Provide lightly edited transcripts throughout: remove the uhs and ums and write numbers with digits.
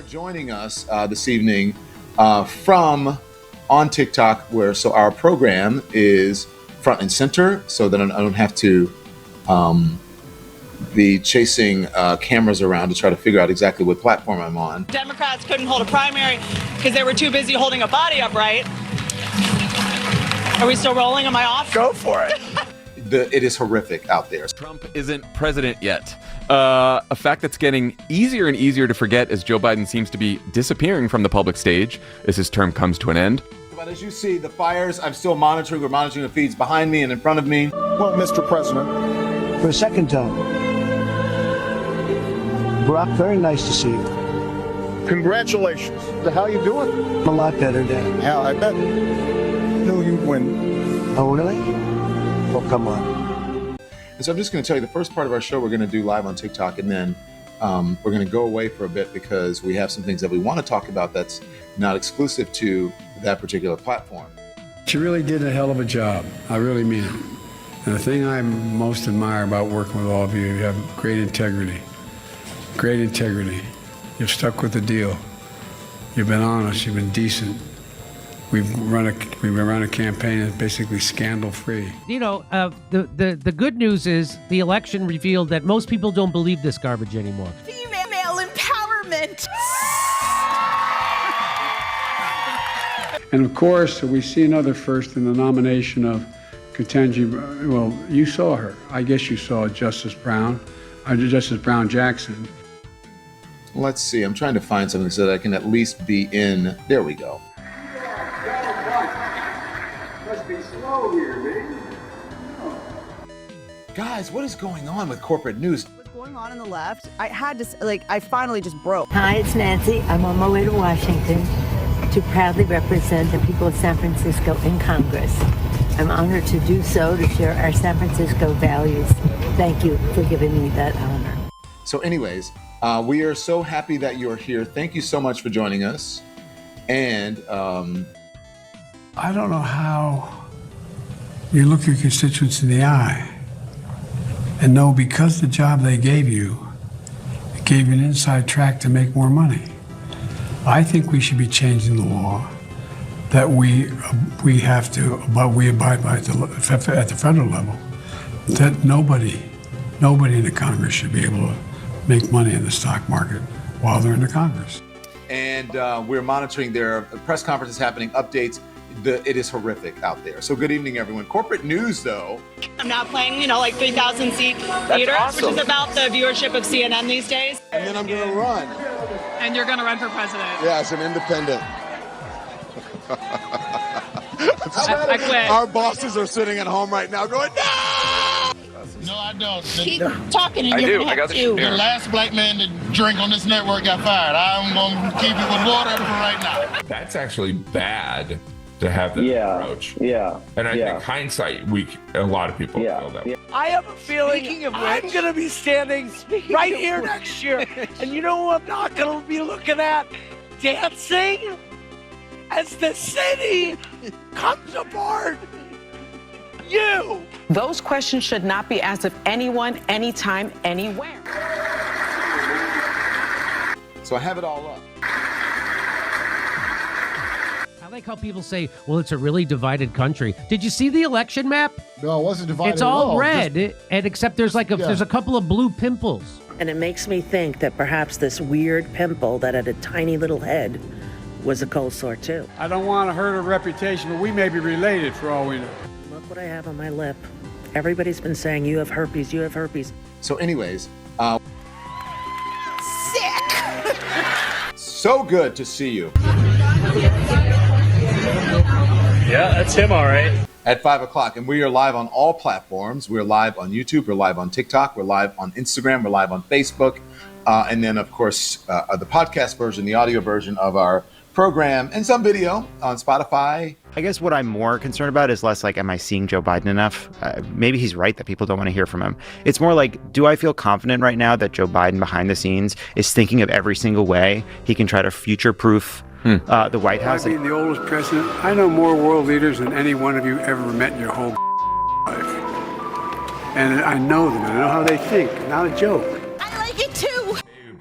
Joining us this evening from on TikTok, where our program is front and center, so that I don't have to be chasing cameras around to try to figure out exactly what platform I'm on. Democrats couldn't hold a primary because they were too busy holding a body upright. Are we still rolling? Am I off? Go for it. It is horrific out there. Trump isn't president yet. A fact that's getting easier and easier to forget as Joe Biden seems to be disappearing from the public stage as his term comes to an end. But as you see, the fires, I'm still monitoring. We're monitoring the feeds behind me and in front of me. Well, Mr. President. For a second time. Barack, very nice to see you. Congratulations. How you doing? I'm a lot better, Dan. Yeah, I bet. Knew you'd win. Oh, really? Well, come on. And so I'm just going to tell you the first part of our show we're going to do live on TikTok, and then we're going to go away for a bit because we have some things that we want to talk about that's not exclusive to that particular platform. She really did a hell of a job. I really mean it. And the thing I most admire about working with all of you, you have great integrity. Great integrity. You've stuck with the deal. You've been honest. You've been decent. We've been running a campaign that's basically scandal-free. You know, the good news is the election revealed that most people don't believe this garbage anymore. Female empowerment. And of course, we see another first in the nomination of Ketanji. Well, you saw her. I guess you saw Justice Brown Jackson. Let's see. I'm trying to find something so that I can at least be in. There we go. Must be slow here, baby. Guys, what is going on with corporate news? What's going on the left? I finally just broke. Hi, it's Nancy. I'm on my way to Washington to proudly represent the people of San Francisco in Congress. I'm honored to do so, to share our San Francisco values. Thank you for giving me that honor. So anyways, we are so happy that you're here. Thank you so much for joining us. And I don't know how you look your constituents in the eye and know because the job they gave you, it gave you an inside track to make more money. I think we should be changing the law that we have to, but we abide by at the federal level, that nobody in the Congress should be able to make money in the stock market while they're in the Congress. And we're monitoring their press conferences happening, updates. It is horrific out there. So good evening, everyone. Corporate news, though. I'm now playing, like 3,000 seat theater, awesome. which is about the viewership of CNN these days. And then I'm going to run. And you're going to run for president. Yeah, as an independent. I quit. Our bosses are sitting at home right now going, no! No, I don't. Keep talking and you're going to have to. The last black man to drink on this network got fired. I'm going to keep it with water for right now. That's actually bad to have this approach. Yeah. And I think hindsight, a lot of people feel that way. I have a feeling I'm going to be standing right here next year. And you know what I'm not going to be looking at? Dancing as the city comes apart. You! Those questions should not be asked of anyone, anytime, anywhere. So I have it all up. I like how people say, well, it's a really divided country. Did you see the election map? No, it wasn't divided It's all red, and except there's there's a couple of blue pimples. And it makes me think that perhaps this weird pimple that had a tiny little head was a cold sore too. I don't want to hurt her reputation, but we may be related for all we know. Look what I have on my lip. Everybody's been saying you have herpes, you have herpes. So anyways. Sick! So good to see you. Yeah, that's him, all right. At 5 o'clock, and we are live on all platforms. We're live on YouTube, we're live on TikTok, we're live on Instagram, we're live on Facebook, and then of course the podcast version, the audio version of our program, and some video on Spotify. I guess what I'm more concerned about is less like, am I seeing Joe Biden enough? Maybe he's right that people don't want to hear from him. It's more like, do I feel confident right now that Joe Biden behind the scenes is thinking of every single way he can try to future-proof the White House? Being the oldest president, I know more world leaders than any one of you ever met in your whole life. And I know them, and I know how they think. Not a joke. I like it too.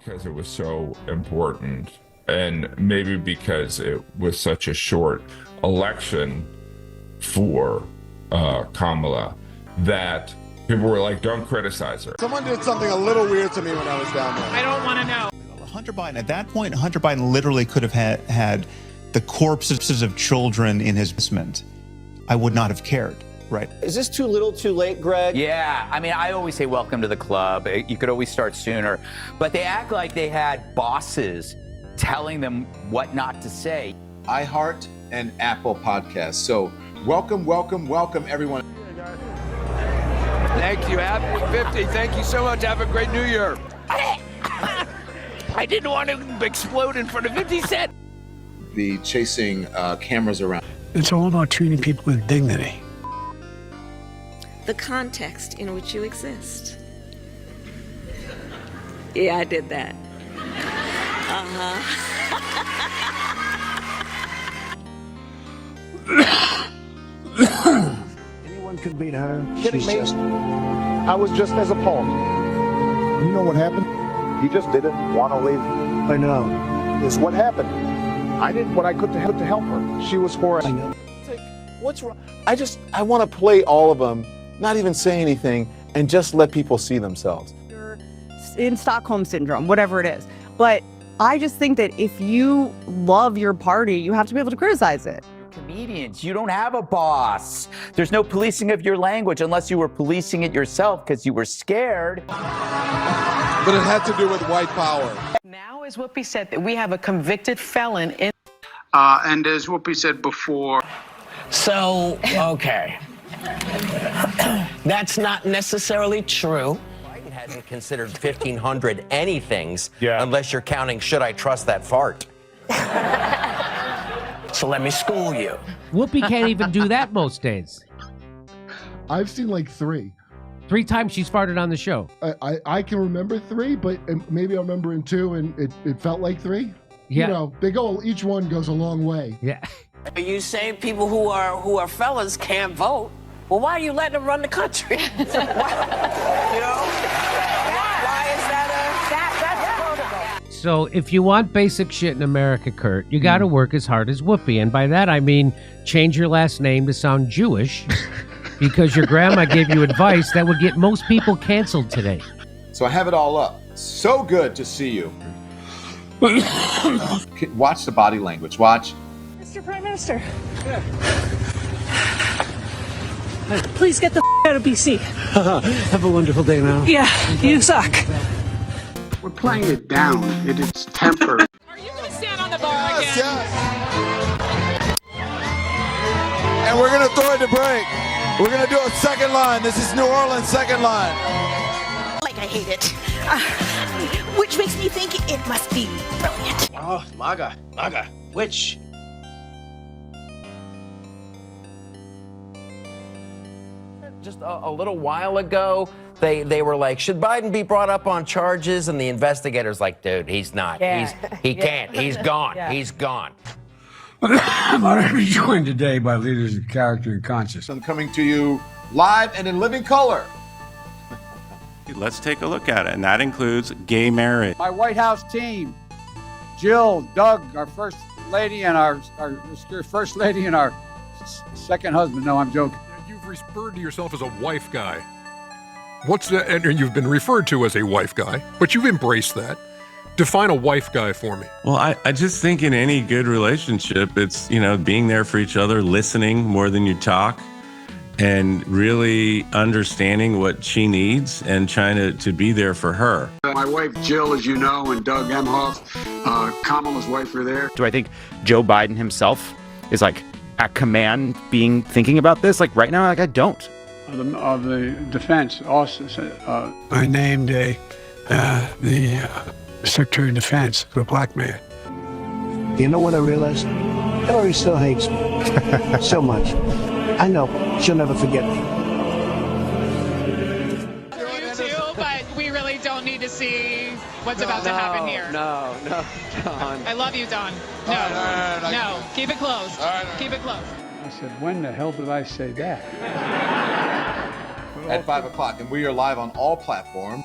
because it was so important, and maybe because it was such a short election for Kamala, that people were like, don't criticize her. Someone did something a little weird to me when I was down there. I don't want to know. Hunter Biden, at that point, Hunter Biden literally could have had the corpses of children in his basement. I would not have cared, right? Is this too little too late, Greg? Yeah, I mean, I always say welcome to the club. You could always start sooner. But they act like they had bosses telling them what not to say. iHeart and Apple Podcasts. So welcome, welcome, welcome, everyone. Thank you. Happy 50. Thank you so much. Have a great New Year. I didn't want to explode in front of 50 Cent. The chasing cameras around. It's all about treating people with dignity. The context in which you exist. Yeah, I did that. Anyone could beat her. Kidding She's me? just... I was just as appalled. You know what happened? He just didn't want to leave. I know. Is what happened. I did what I could to help her. She was horrible. I know. What's wrong? I want to play all of them, not even say anything, and just let people see themselves. You're in Stockholm syndrome, whatever it is. But I just think that if you love your party, you have to be able to criticize it. Comedians, you don't have a boss. There's no policing of your language unless you were policing it yourself because you were scared. But it had to do with white power. Now, as Whoopi said, that we have a convicted felon in. And as Whoopi said before. So, okay. That's not necessarily true. Biden hadn't considered 1,500 anythings unless you're counting, should I trust that fart? So let me school you. Whoopi can't even do that most days. I've seen like 3. 3 times she's farted on the show. I can remember 3, but maybe I remember in 2 and it felt like 3. Yeah. You know, each one goes a long way. Yeah. Are you saying people who are felons can't vote? Well, why are you letting them run the country? Why is that protocol? So if you want basic shit in America, Kurt, you got to work as hard as Whoopi. And by that, I mean change your last name to sound Jewish because your grandma gave you advice that would get most people canceled today. So I have it all up. So good to see you. Watch the body language. Watch. Mr. Prime Minister. Please get the out of BC. Have a wonderful day now. Yeah, you suck. We're playing it down. It is tempered. Are you going to stand on the bar again? Yes. And we're going to throw it to break. We're going to do a second line. This is New Orleans second line. Like I hate it. Which makes me think it must be brilliant. Oh, MAGA. Which? Just a little while ago, they were like, should Biden be brought up on charges? And the investigator's like, dude, he's not. He can't. He's gone. He's gone. I'm honored to be joined today by leaders of character and conscience. I'm coming to you live and in living color. Let's take a look at it, and that includes gay marriage. My White House team, Jill, Doug, our first lady, and our first lady and our second husband. No, I'm joking. You've referred to yourself as a wife guy. What's that? And you've been referred to as a wife guy, but you've embraced that. Define a wife guy for me. Well, I just think in any good relationship, it's, being there for each other, listening more than you talk, and really understanding what she needs and trying to be there for her. My wife, Jill, as you know, and Doug Emhoff, Kamala's wife are there. Do I think Joe Biden himself is like at command thinking about this? Like right now, I don't. Of the defense also said, I named the Secretary of Defense to a black man. You know what I realized? Hillary still hates me so much. I know she'll never forget me. You too, but we really don't need to see what's about to happen here. No, Don. I love you, Don. No. Keep it close. Keep it close. I said, when the hell did I say that? At 5 o'clock, and we are live on all platforms.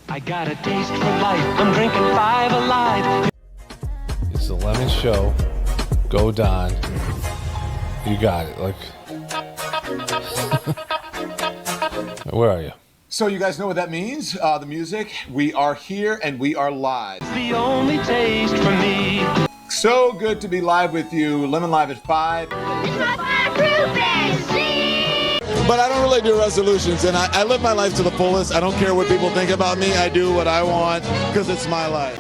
I got a taste for life. I'm drinking 5 Alive. It's the Lemon Show. Go Don. You got it. Like, where are you? So you guys know what that means? The music. We are here and we are live. It's the only taste for me. So good to be live with you. Lemon Live at 5. But I don't really do resolutions, and I live my life to the fullest. I don't care what people think about me. I do what I want because it's my life.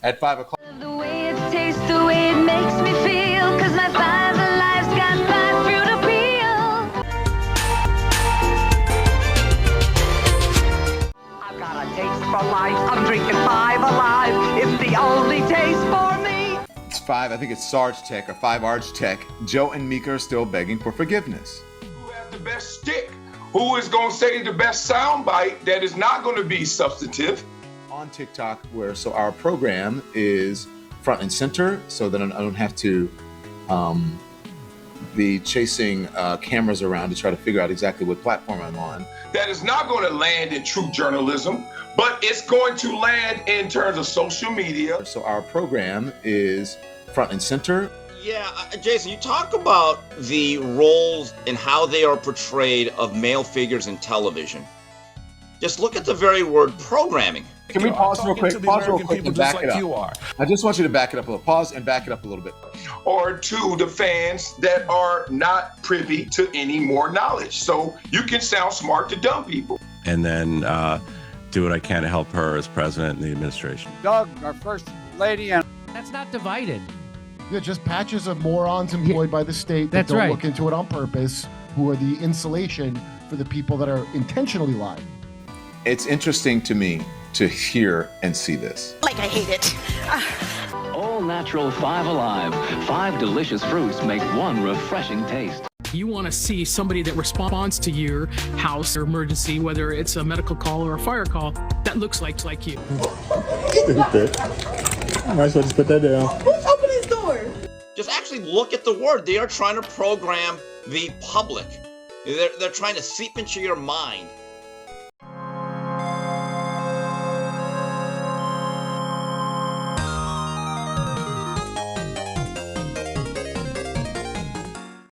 At 5 o'clock. The way it tastes, the way it makes me feel, cause my 5 Alive's got 5 fruit appeal. I've got a taste for life. I'm drinking 5 Alive. It's the only taste for me. It's 5, I think it's Sarge Tech or 5 Arch Tech. Joe and Mika are still begging for forgiveness. Who has the best stick? Who is going to say the best soundbite that is not going to be substantive? On TikTok, so our program is front and center, so that I don't have to be chasing cameras around to try to figure out exactly what platform I'm on. That is not going to land in true journalism, but it's going to land in terms of social media. So our program is front and center. Yeah, Jason, you talk about the roles and how they are portrayed of male figures in television. Just look at the very word programming. Can we pause real quick? Pause real quick and back it up. I just want you to back it up a little. Pause and back it up a little bit. Or to the fans that are not privy to any more knowledge. So you can sound smart to dumb people. And then do what I can to help her as president and the administration. Doug, our first lady, and that's not divided. Yeah, just patches of morons employed by the state that That's don't right. look into it on purpose, who are the insulation for the people that are intentionally lying. It's interesting to me to hear and see this. Like I hate it. All natural 5 Alive. 5 delicious fruits make one refreshing taste. You want to see somebody that responds to your house or emergency, whether it's a medical call or a fire call, that looks like you. Stupid. I might as well just put that down. Who's opening his door? Just actually look at the word. They are trying to program the public. They're trying to seep into your mind